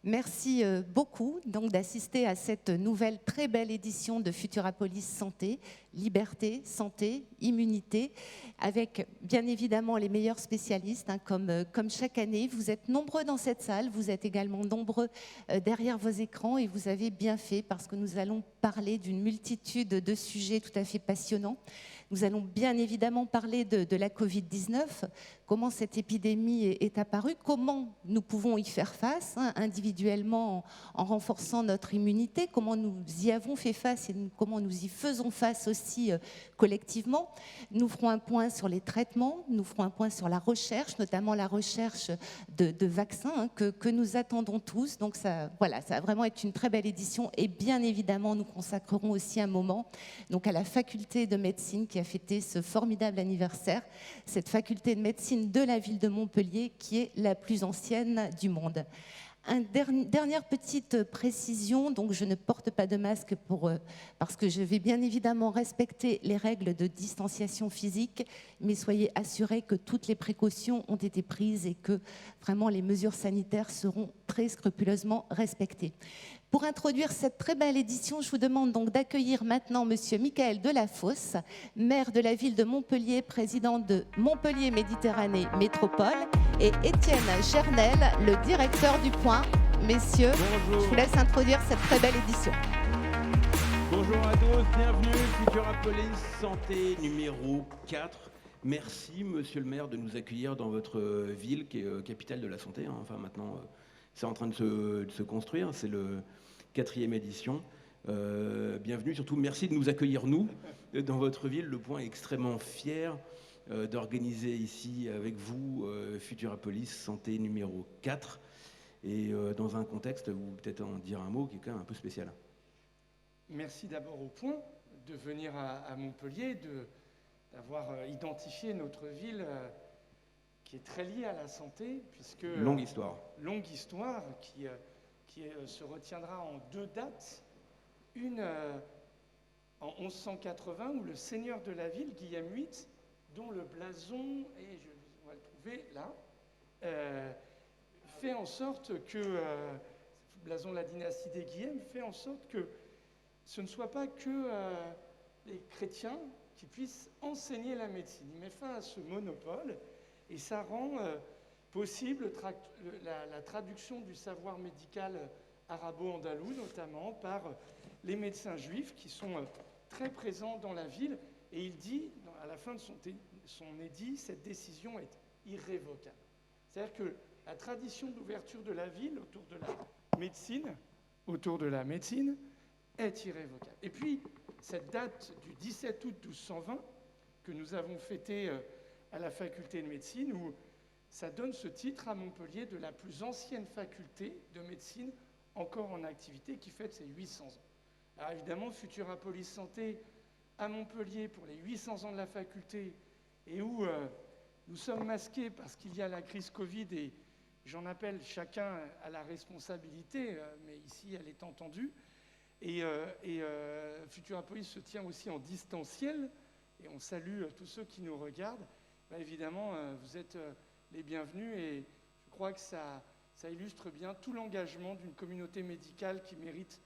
Merci beaucoup donc d'assister à cette nouvelle très belle édition de Futurapolis Santé, Liberté, Santé, Immunité, avec bien évidemment les meilleurs spécialistes, comme chaque année. Vous êtes nombreux dans cette salle, vous êtes également nombreux derrière vos écrans et vous avez bien fait parce que nous allons parler d'une multitude de sujets tout à fait passionnants. Nous allons bien évidemment parler de la Covid-19, comment cette épidémie est apparue, comment nous pouvons y faire face individuellement en renforçant notre immunité, comment nous y avons fait face et comment nous y faisons face aussi collectivement. Nous ferons un point sur les traitements, nous ferons un point sur la recherche, notamment la recherche de vaccins que nous attendons tous. Donc ça va vraiment être une très belle édition et bien évidemment nous consacrerons aussi un moment donc à la faculté de médecine qui a fêté ce formidable anniversaire, cette faculté de médecine de la ville de Montpellier qui est la plus ancienne du monde. Dernière petite précision, donc je ne porte pas de masque parce que je vais bien évidemment respecter les règles de distanciation physique, mais soyez assurés que toutes les précautions ont été prises et que vraiment les mesures sanitaires seront très scrupuleusement respectées. Pour introduire cette très belle édition, je vous demande donc d'accueillir maintenant Monsieur Michael Delafosse, maire de la ville de Montpellier, président de Montpellier Méditerranée Métropole, et Étienne Gernel, le directeur du Point. Messieurs, bonjour. Je vous laisse introduire cette très belle édition. Bonjour à tous, bienvenue, Futurapolis Santé numéro 4. Merci, monsieur le maire, de nous accueillir dans votre ville qui est capitale de la santé. Enfin, maintenant, c'est en train de se construire, c'est le 4e édition. Bienvenue, surtout merci de nous accueillir, nous, dans votre ville. Le Point est extrêmement fier d'organiser ici avec vous Futurapolis Santé numéro 4. Et dans un contexte, vous pouvez peut-être en dire un mot qui est quand même un peu spécial. Merci d'abord au Point de venir à Montpellier, d'avoir identifié notre ville qui est très liée à la santé, puisque... Longue histoire. Longue histoire qui se retiendra en 2 dates. Une en 1180 où le seigneur de la ville, Guillaume VIII, dont le blason, et on va le trouver là, fait en sorte que, le blason de la dynastie des Guillaume, fait en sorte que ce ne soit pas que les chrétiens qui puissent enseigner la médecine. Il met fin à ce monopole et ça rend possible la traduction du savoir médical arabo-andalou, notamment par les médecins juifs qui sont très présents dans la ville. Et il dit, à la fin de son édit, cette décision est irrévocable. C'est-à-dire que la tradition d'ouverture de la ville autour de la médecine, est irrévocable. Et puis, cette date du 17 août 1220, que nous avons fêtée à la faculté de médecine, où ça donne ce titre à Montpellier de la plus ancienne faculté de médecine encore en activité, qui fête ses 800 ans. Alors évidemment, Futurapolis Santé à Montpellier pour les 800 ans de la faculté, et où nous sommes masqués parce qu'il y a la crise Covid, et j'en appelle chacun à la responsabilité, mais ici elle est entendue. Et Futurapolis se tient aussi en distanciel, et on salue tous ceux qui nous regardent. Bah, évidemment, vous êtes les bienvenus, et je crois que ça illustre bien tout l'engagement d'une communauté médicale qui mérite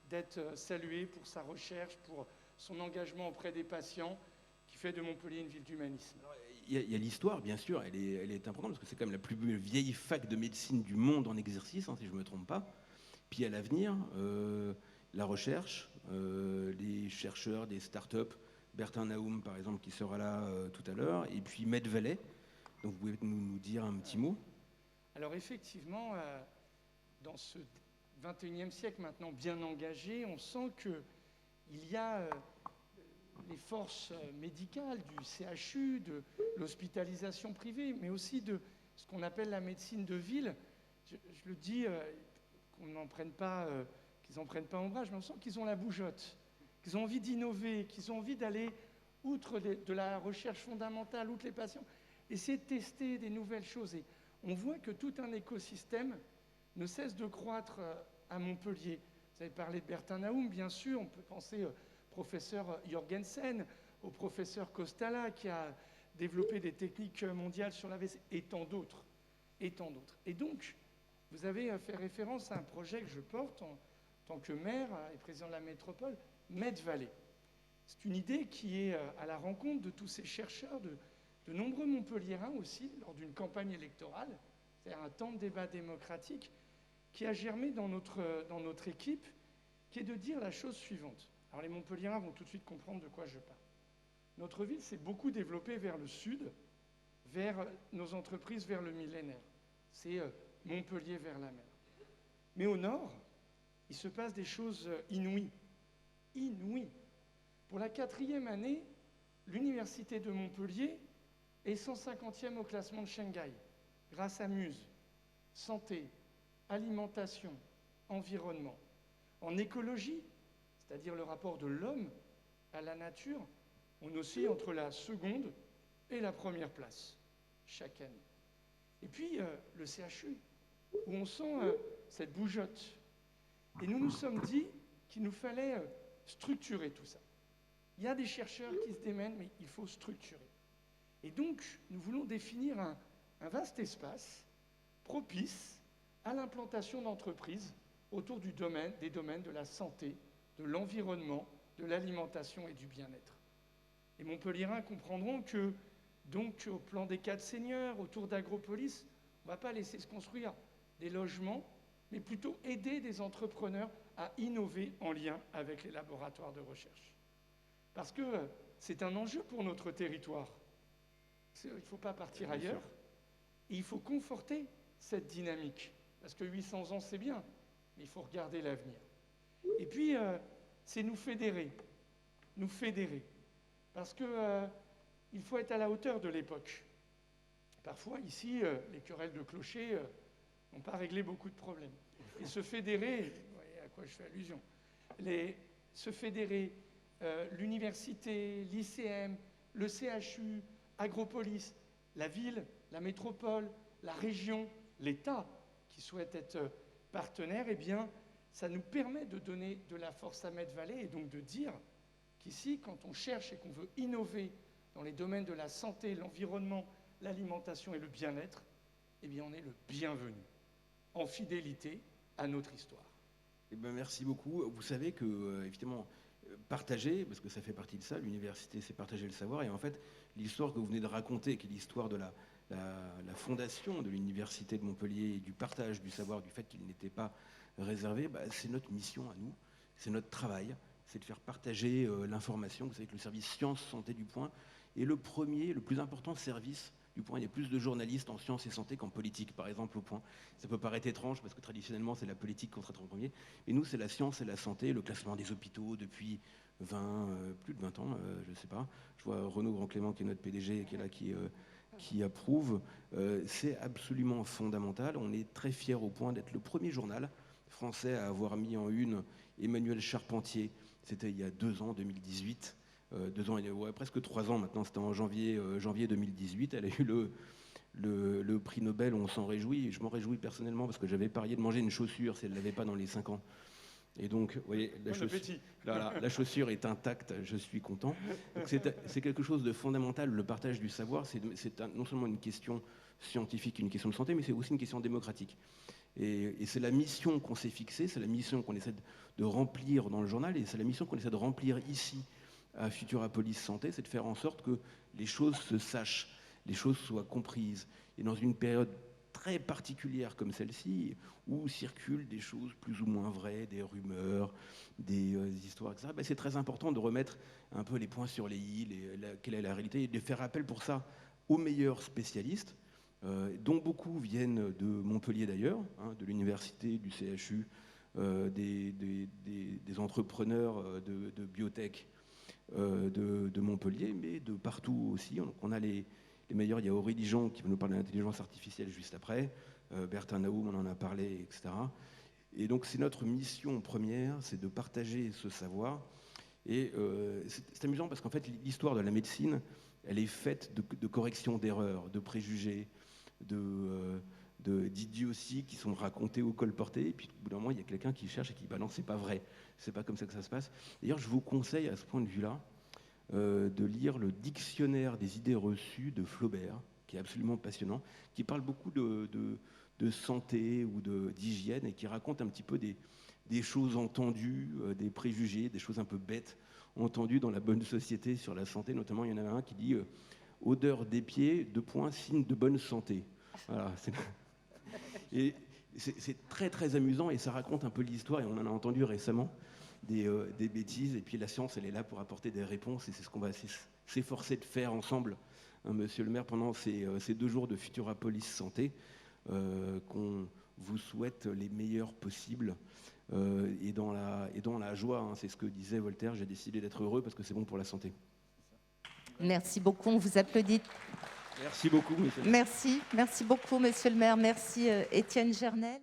d'être saluée pour sa recherche, pour son engagement auprès des patients, qui fait de Montpellier une ville d'humanisme. Il y a l'histoire, bien sûr, elle est importante, parce que c'est quand même la plus vieille fac de médecine du monde en exercice, si je ne me trompe pas. Puis à l'avenir, la recherche, les chercheurs, des start-up, Bertin Naoum, par exemple, qui sera là tout à l'heure, et puis Medvelet. Donc vous pouvez nous dire un petit mot? Alors effectivement, dans ce 21e siècle maintenant bien engagé, on sent qu'il y a les forces médicales du CHU, de l'hospitalisation privée, mais aussi de ce qu'on appelle la médecine de ville. Je le dis, qu'ils n'en prennent pas ombrage, mais on sent qu'ils ont la bougeotte, qu'ils ont envie d'innover, qu'ils ont envie d'aller outre de la recherche fondamentale, outre les patients, essayer de tester des nouvelles choses. Et on voit que tout un écosystème ne cesse de croître à Montpellier. Vous avez parlé de Bertin Naoum, bien sûr, on peut penser au professeur Jorgensen, au professeur Costala, qui a développé des techniques mondiales sur l'AVC, et tant d'autres. Et donc, vous avez fait référence à un projet que je porte en tant que maire et président de la métropole, Med Valley. C'est une idée qui est à la rencontre de tous ces chercheurs, de nombreux Montpelliérains aussi, lors d'une campagne électorale, c'est-à-dire un temps de débat démocratique, qui a germé dans notre équipe, qui est de dire la chose suivante. Alors les Montpelliérains vont tout de suite comprendre de quoi je parle. Notre ville s'est beaucoup développée vers le sud, vers nos entreprises, vers le millénaire. C'est Montpellier vers la mer. Mais au nord, il se passe des choses inouïes. Inouïes. Pour la 4e année, l'Université de Montpellier est 150e au classement de Shanghai, grâce à Muse, santé, alimentation, environnement. En écologie, c'est-à-dire le rapport de l'homme à la nature, on oscille entre la seconde et la première place, chaque année. Et puis, le CHU, où on sent cette bougeotte. Et nous nous sommes dit qu'il nous fallait structurer tout ça. Il y a des chercheurs qui se démènent, mais il faut structurer. Et donc, nous voulons définir un vaste espace propice à l'implantation d'entreprises autour des domaines de la santé, de l'environnement, de l'alimentation et du bien-être. Les Montpelliérains comprendront que, donc, au plan des 4 seigneurs, autour d'Agropolis, on ne va pas laisser se construire des logements, mais plutôt aider des entrepreneurs à innover en lien avec les laboratoires de recherche. Parce que c'est un enjeu pour notre territoire. Il ne faut pas partir ailleurs. Et il faut conforter cette dynamique. Parce que 800 ans, c'est bien, mais il faut regarder l'avenir. Et puis, c'est nous fédérer. Nous fédérer. Parce qu'il faut être à la hauteur de l'époque. Parfois, ici, les querelles de clochers n'ont pas réglé beaucoup de problèmes. Et se fédérer, vous voyez à quoi je fais allusion, se fédérer, l'université, l'ICM, le CHU, Agropolis, la ville, la métropole, la région, l'État qui souhaite être partenaire, eh bien, ça nous permet de donner de la force à Med Valley et donc de dire qu'ici, quand on cherche et qu'on veut innover dans les domaines de la santé, l'environnement, l'alimentation et le bien-être, eh bien, on est le bienvenu, en fidélité à notre histoire. Eh bien, merci beaucoup. Vous savez que, évidemment, partager, parce que ça fait partie de ça, l'université, c'est partager le savoir. Et en fait, l'histoire que vous venez de raconter, qui est l'histoire de la fondation de l'université de Montpellier, et du partage du savoir, du fait qu'il n'était pas réservé, c'est notre mission à nous, c'est notre travail, c'est de faire partager l'information. Vous savez que le service sciences, santé du Point est le plus important service du Point. Il y a plus de journalistes en sciences et santé qu'en politique, par exemple, au Point. Ça peut paraître étrange, parce que traditionnellement, c'est la politique qu'on traite en premier. Et nous, c'est la science et la santé, le classement des hôpitaux depuis plus de 20 ans, je ne sais pas. Je vois Renaud Grand-Clément, qui est notre PDG, qui est là, qui approuve. C'est absolument fondamental. On est très fiers au Point d'être le premier journal français à avoir mis en une Emmanuelle Charpentier. C'était il y a 2 ans, 2018. 2 ans, presque 3 ans maintenant, c'était en janvier 2018. Elle a eu le prix Nobel, on s'en réjouit. Je m'en réjouis personnellement parce que j'avais parié de manger une chaussure si elle ne l'avait pas dans les 5 ans. Et donc, vous voyez, la chaussure est intacte, je suis content. Donc c'est quelque chose de fondamental, le partage du savoir. C'est non seulement une question scientifique, une question de santé, mais c'est aussi une question démocratique. Et c'est la mission qu'on s'est fixée, c'est la mission qu'on essaie de remplir dans le journal, et c'est la mission qu'on essaie de remplir ici, à Futurapolis Santé, c'est de faire en sorte que les choses se sachent, les choses soient comprises. Et dans une période très particulière comme celle-ci, où circulent des choses plus ou moins vraies, des rumeurs, des histoires, etc., c'est très important de remettre un peu les points sur les i, quelle est la réalité, et de faire appel pour ça aux meilleurs spécialistes, dont beaucoup viennent de Montpellier d'ailleurs, de l'université, du CHU, des entrepreneurs de biotech, de Montpellier, mais de partout aussi. Donc on a les meilleurs. Il y a Aurélie Dijon qui va nous parler de l'intelligence artificielle juste après. Bertin Naoum, on en a parlé, etc. Et donc c'est notre mission première, c'est de partager ce savoir. Et c'est amusant parce qu'en fait l'histoire de la médecine, elle est faite de corrections d'erreurs, de préjugés, d'idioties qui sont racontées au colporté, et puis au bout d'un moment il y a quelqu'un qui cherche et qui dit non, c'est pas vrai, c'est pas comme ça que ça se passe. D'ailleurs je vous conseille à ce point de vue-là de lire le dictionnaire des idées reçues de Flaubert, qui est absolument passionnant, qui parle beaucoup de de santé ou d'hygiène et qui raconte un petit peu des choses entendues, des préjugés, des choses un peu bêtes entendues dans la bonne société sur la santé. Notamment, il y en a un qui dit odeur des pieds, signe de bonne santé. Voilà, et c'est très très amusant et ça raconte un peu l'histoire, et on en a entendu récemment des bêtises, et puis la science elle est là pour apporter des réponses, et c'est ce qu'on va s'efforcer de faire ensemble, hein, monsieur le maire, pendant ces 2 jours de Futurapolis Santé, qu'on vous souhaite les meilleurs possibles, et dans la joie, hein, c'est ce que disait Voltaire, j'ai décidé d'être heureux parce que c'est bon pour la santé. Merci beaucoup, on vous applaudit. Merci beaucoup, monsieur le maire. Merci beaucoup, monsieur le maire. Merci, Étienne Gernel.